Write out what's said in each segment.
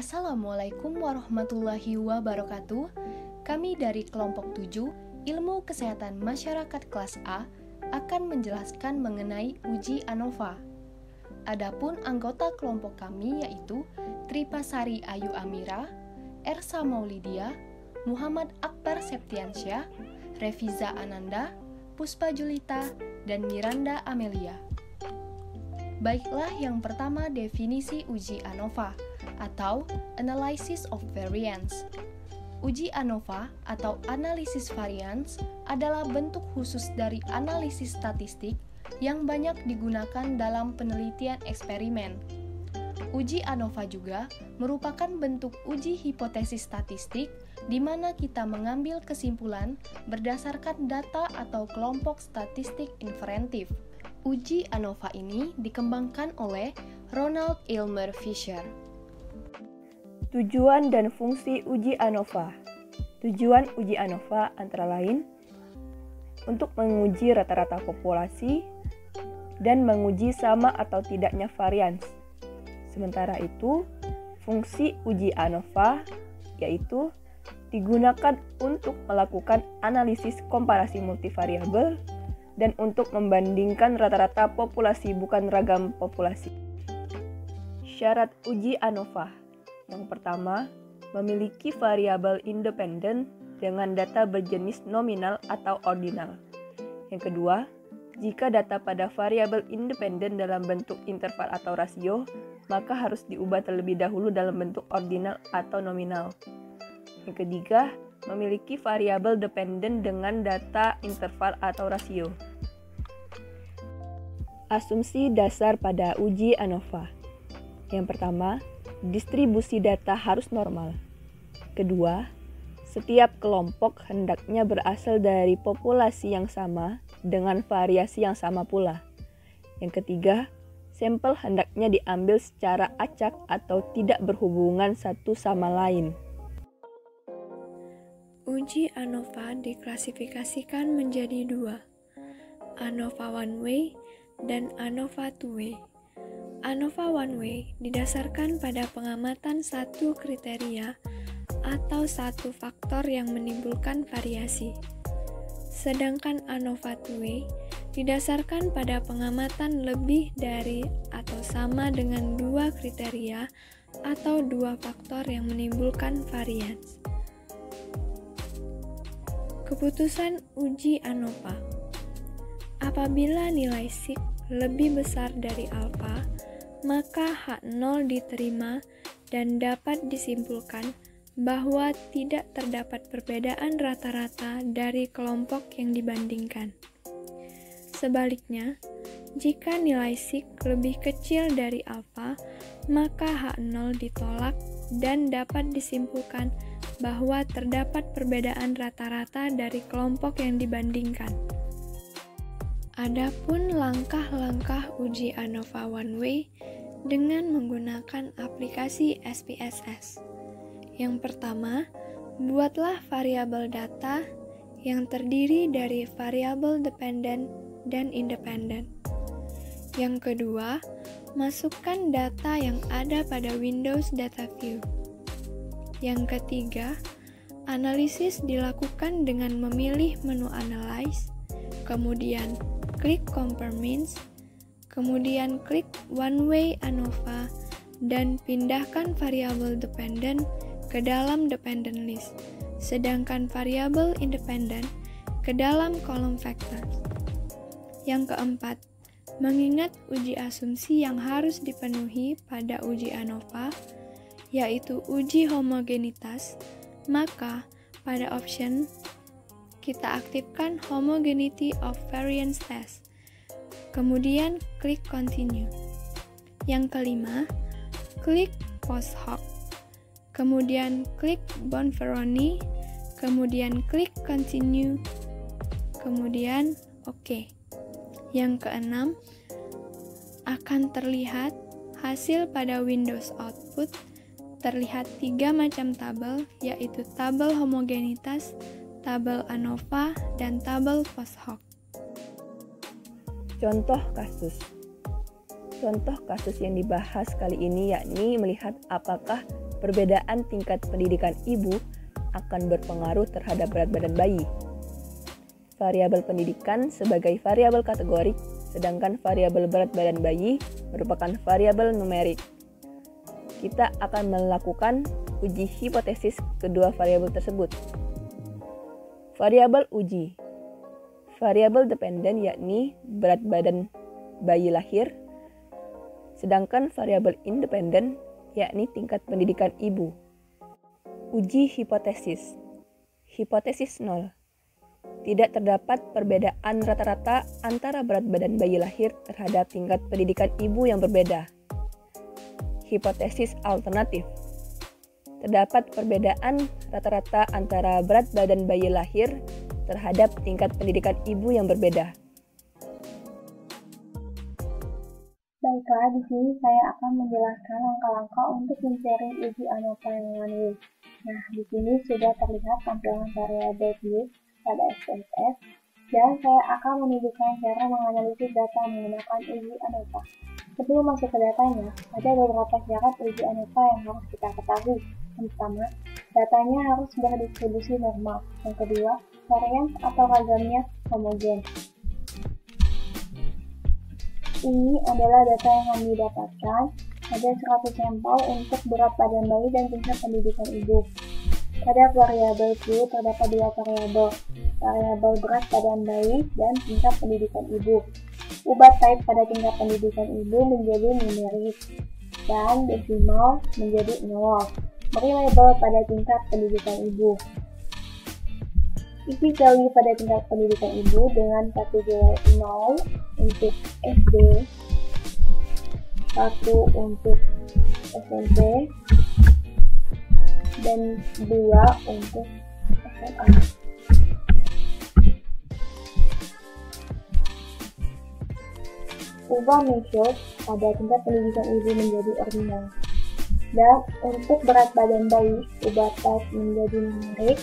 Assalamualaikum warahmatullahi wabarakatuh. Kami dari kelompok 7 Ilmu Kesehatan Masyarakat kelas A akan menjelaskan mengenai uji ANOVA. Adapun anggota kelompok kami yaitu Tripasari Ayu Amira, Ersa Maulidia, Muhammad Akbar Septiansyah, Reviza Ananda, Puspa Julita, dan Miranda Amelia. Baiklah, yang pertama definisi uji ANOVA atau Analysis of Variance. Uji ANOVA atau analisis varians adalah bentuk khusus dari analisis statistik yang banyak digunakan dalam penelitian eksperimen. Uji ANOVA juga merupakan bentuk uji hipotesis statistik di mana kita mengambil kesimpulan berdasarkan data atau kelompok statistik inferentif. Uji ANOVA ini dikembangkan oleh Ronald Aylmer Fisher. Tujuan dan fungsi uji ANOVA. Tujuan uji ANOVA antara lain untuk menguji rata-rata populasi dan menguji sama atau tidaknya varians. Sementara itu, fungsi uji ANOVA yaitu digunakan untuk melakukan analisis komparasi multivariabel dan untuk membandingkan rata-rata populasi bukan ragam populasi. Syarat uji ANOVA. Yang pertama, memiliki variabel independen dengan data berjenis nominal atau ordinal. Yang kedua, jika data pada variabel independen dalam bentuk interval atau rasio, maka harus diubah terlebih dahulu dalam bentuk ordinal atau nominal. Yang ketiga, memiliki variabel dependen dengan data interval atau rasio. Asumsi dasar pada uji ANOVA. Yang pertama, distribusi data harus normal. Kedua, setiap kelompok hendaknya berasal dari populasi yang sama dengan variasi yang sama pula. Yang ketiga, sampel hendaknya diambil secara acak atau tidak berhubungan satu sama lain. Uji ANOVA diklasifikasikan menjadi dua, ANOVA one way dan ANOVA two way. ANOVA one way didasarkan pada pengamatan satu kriteria atau satu faktor yang menimbulkan variasi. Sedangkan ANOVA two way didasarkan pada pengamatan lebih dari atau sama dengan dua kriteria atau dua faktor yang menimbulkan varians. Keputusan uji ANOVA. Apabila nilai sig lebih besar dari alfa, maka H0 diterima dan dapat disimpulkan bahwa tidak terdapat perbedaan rata-rata dari kelompok yang dibandingkan. Sebaliknya, jika nilai sig lebih kecil dari alfa, maka H0 ditolak dan dapat disimpulkan bahwa terdapat perbedaan rata-rata dari kelompok yang dibandingkan. Adapun langkah-langkah uji ANOVA one way dengan menggunakan aplikasi SPSS. Yang pertama, buatlah variabel data yang terdiri dari variabel dependen dan independen. Yang kedua, masukkan data yang ada pada Windows Data View. Yang ketiga, analisis dilakukan dengan memilih menu Analyze, kemudian klik Compare Means, kemudian klik One Way ANOVA, dan pindahkan variabel dependen ke dalam dependent list, sedangkan variabel independen ke dalam kolom factors. Yang keempat, mengingat uji asumsi yang harus dipenuhi pada uji ANOVA, yaitu uji homogenitas, maka pada option kita aktifkan Homogeneity of Variance Test. Kemudian klik Continue. Yang kelima, klik Post Hoc. Kemudian klik Bonferroni. Kemudian klik Continue. Kemudian OK. Yang keenam, akan terlihat hasil pada Windows Output. Terlihat 3 macam tabel, yaitu tabel homogenitas, tabel ANOVA, dan tabel post hoc. Contoh kasus yang dibahas kali ini yakni melihat apakah perbedaan tingkat pendidikan ibu akan berpengaruh terhadap berat badan bayi. Variabel pendidikan sebagai variabel kategorik, sedangkan variabel berat badan bayi merupakan variabel numerik. Kita akan melakukan uji hipotesis kedua variabel tersebut. Variabel uji. Variabel dependen yakni berat badan bayi lahir, sedangkan variabel independen yakni tingkat pendidikan ibu. Uji hipotesis. Hipotesis 0. Tidak terdapat perbedaan rata-rata antara berat badan bayi lahir terhadap tingkat pendidikan ibu yang berbeda. Hipotesis alternatif. Terdapat perbedaan rata-rata antara berat badan bayi lahir terhadap tingkat pendidikan ibu yang berbeda. Baiklah, di sini saya akan menjelaskan langkah-langkah untuk mencari uji ANOVA yang one-way. Nah, di sini sudah terlihat tampilan variabel Q pada SPSS, dan saya akan menunjukkan cara menganalisis data menggunakan uji ANOVA. Sebelum masuk ke datanya, ada beberapa syarat uji ANOVA yang harus kita ketahui. Yang pertama, datanya harus berdistribusi normal. Yang kedua, varians atau ragamnya homogen. Ini adalah data yang kami dapatkan. Ada 100 sampel untuk berat badan bayi dan tingkat pendidikan ibu. Pada variabel Q terdapat dua variabel berat badan bayi dan tingkat pendidikan ibu. Ubah type pada tingkat pendidikan ibu menjadi numerik dan desimal menjadi 0. Beri label pada tingkat pendidikan ibu. Isi value pada tingkat pendidikan ibu dengan kategori 0 untuk SD, 1 untuk SMP, dan 2 untuk SMA. Ubah measure pada tingkat pendidikan ibu menjadi ordinal. Dan untuk berat badan bayi, ubah type menjadi numerik,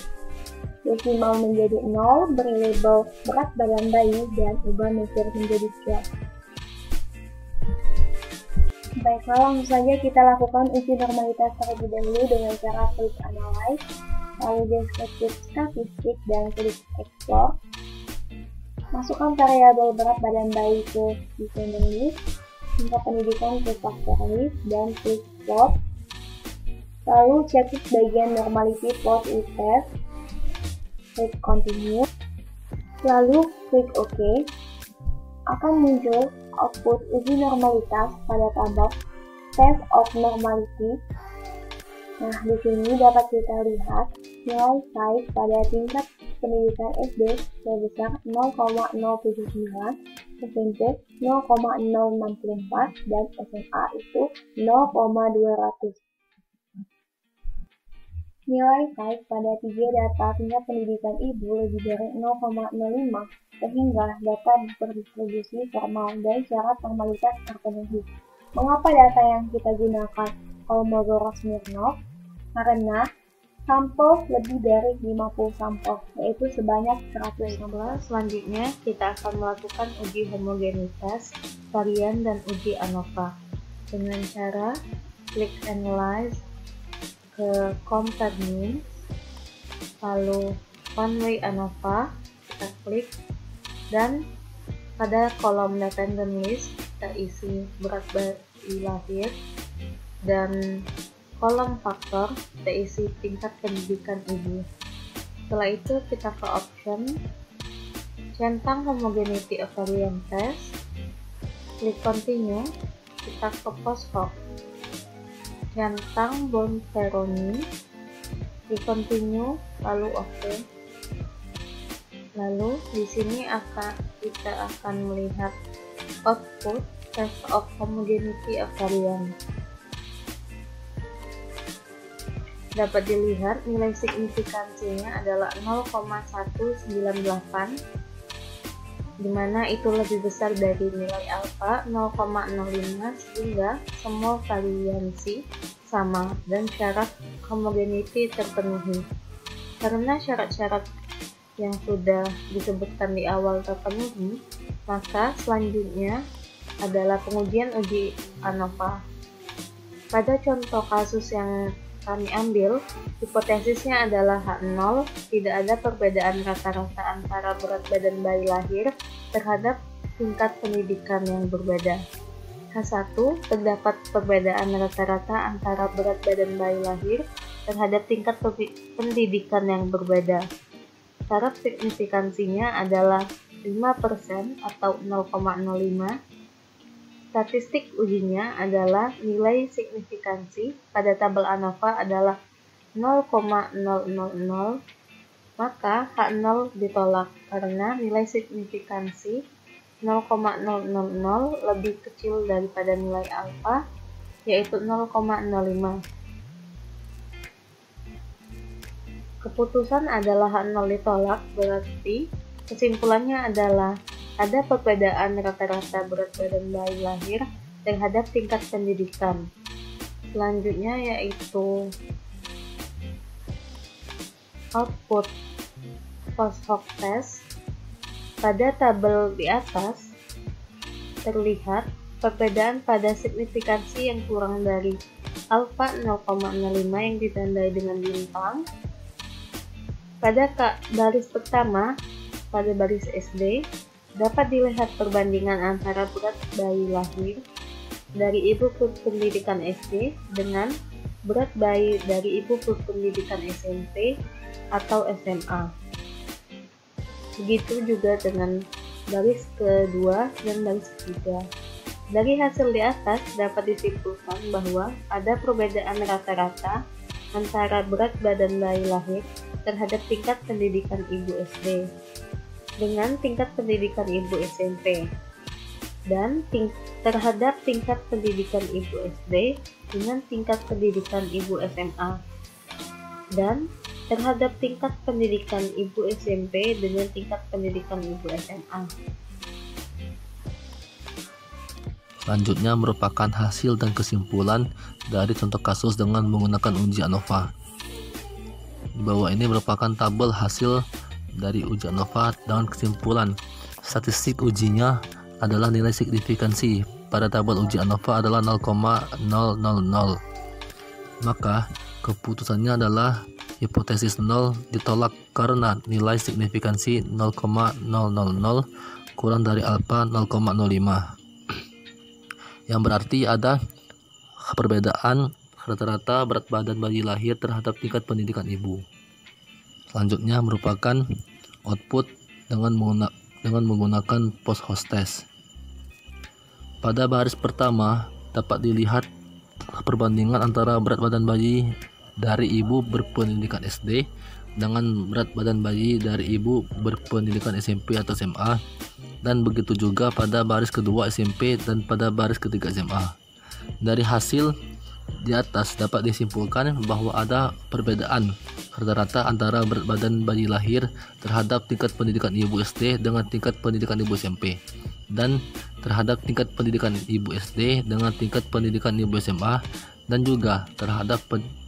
desimal menjadi 0, beri label berat badan bayi, dan ubah measure menjadi scale. Baiklah, langsung saja kita lakukan uji normalitas terlebih dahulu dengan cara klik analyze, lalu descriptive statistik, dan klik explore. Masukkan variabel berat badan bayi ke descending list, tingkat pendidikan ke factor list, dan klik plot. Lalu cek bagian normality plot with test, klik continue, lalu klik OK. Akan muncul output uji normalitas pada tabel test of normality. Nah, di sini dapat kita lihat nilai type pada tingkat pendidikan SD sebesar 0,079, SMP 0,064, dan SMA itu 0,200. Nilai type pada 3 data tingkat pendidikan ibu lebih dari 0,05, sehingga data berdistribusi formal dan syarat formalitas terpenuhi. Mengapa data yang kita gunakan Kolmogorov-Smirnov? Karena sampel lebih dari 50 sampel, yaitu sebanyak 100 sampel. Selanjutnya, kita akan melakukan uji homogenitas, varian, dan uji ANOVA dengan cara klik analyze ke compare mean, lalu one way ANOVA kita klik, dan pada kolom dependent list kita isi berat bayi lahir, dan kolom faktor kita isi tingkat pendidikan ibu. Setelah itu kita ke option centang homogeneity of variant test, klik continue, kita ke post hoc centang Bonferroni, klik continue, lalu OK. Lalu di sini kita akan melihat output test of homogeneity of variant. Dapat dilihat nilai signifikansinya adalah 0,198, dimana itu lebih besar dari nilai alfa 0,05, sehingga semua variansi sama dan syarat homogeneity terpenuhi. Karena syarat-syarat yang sudah disebutkan di awal terpenuhi, maka selanjutnya adalah pengujian uji ANOVA. Pada contoh kasus yang kami ambil, hipotesisnya adalah H0, tidak ada perbedaan rata-rata antara berat badan bayi lahir terhadap tingkat pendidikan yang berbeda. H1, terdapat perbedaan rata-rata antara berat badan bayi lahir terhadap tingkat pendidikan yang berbeda. Syarat signifikansinya adalah 5% atau 0,05. Statistik ujinya adalah nilai signifikansi pada tabel ANOVA adalah 0,000, maka H0 ditolak karena nilai signifikansi 0,000 lebih kecil daripada nilai alfa, yaitu 0,05. Keputusan adalah H0 ditolak, berarti kesimpulannya adalah ada perbedaan rata-rata berat badan bayi lahir terhadap tingkat pendidikan. Selanjutnya yaitu output post hoc test. Pada tabel di atas terlihat perbedaan pada signifikansi yang kurang dari alfa 0,05 yang ditandai dengan bintang. Pada baris pertama, pada baris SD, dapat dilihat perbandingan antara berat bayi lahir dari ibu berpendidikan SD dengan berat bayi dari ibu berpendidikan SMP atau SMA. Begitu juga dengan baris kedua dan baris ketiga. Dari hasil di atas dapat disimpulkan bahwa ada perbedaan rata-rata antara berat badan bayi lahir terhadap tingkat pendidikan ibu SD dengan tingkat pendidikan ibu SMP, dan terhadap tingkat pendidikan ibu SD dengan tingkat pendidikan ibu SMA, dan terhadap tingkat pendidikan ibu SMP dengan tingkat pendidikan ibu SMA. Selanjutnya merupakan hasil dan kesimpulan dari contoh kasus dengan menggunakan uji ANOVA. Di bawah ini merupakan tabel hasil dari uji ANOVA dengan kesimpulan. Statistik ujinya adalah nilai signifikansi pada tabel uji ANOVA adalah 0,000. Maka keputusannya adalah hipotesis 0 ditolak karena nilai signifikansi 0,000 kurang dari alfa 0,05. Yang berarti ada perbedaan rata-rata berat badan bayi lahir terhadap tingkat pendidikan ibu. Selanjutnya merupakan output dengan menggunakan post hoc test. Pada baris pertama dapat dilihat perbandingan antara berat badan bayi dari ibu berpendidikan SD dengan berat badan bayi dari ibu berpendidikan SMP atau SMA, dan begitu juga pada baris kedua SMP dan pada baris ketiga SMA. Dari hasil di atas dapat disimpulkan bahwa ada perbedaan rata-rata antara berat badan bayi lahir terhadap tingkat pendidikan ibu SD dengan tingkat pendidikan ibu SMP, dan terhadap tingkat pendidikan ibu SD dengan tingkat pendidikan ibu SMA, dan juga terhadap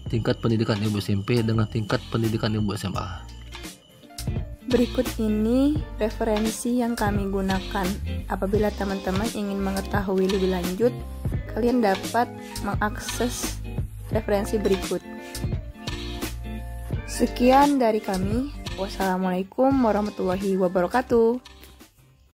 tingkat pendidikan ibu SMP dengan tingkat pendidikan ibu SMA. Berikut ini referensi yang kami gunakan. Apabila teman-teman ingin mengetahui lebih lanjut, kalian dapat mengakses referensi berikut. Sekian dari kami. Wassalamualaikum warahmatullahi wabarakatuh.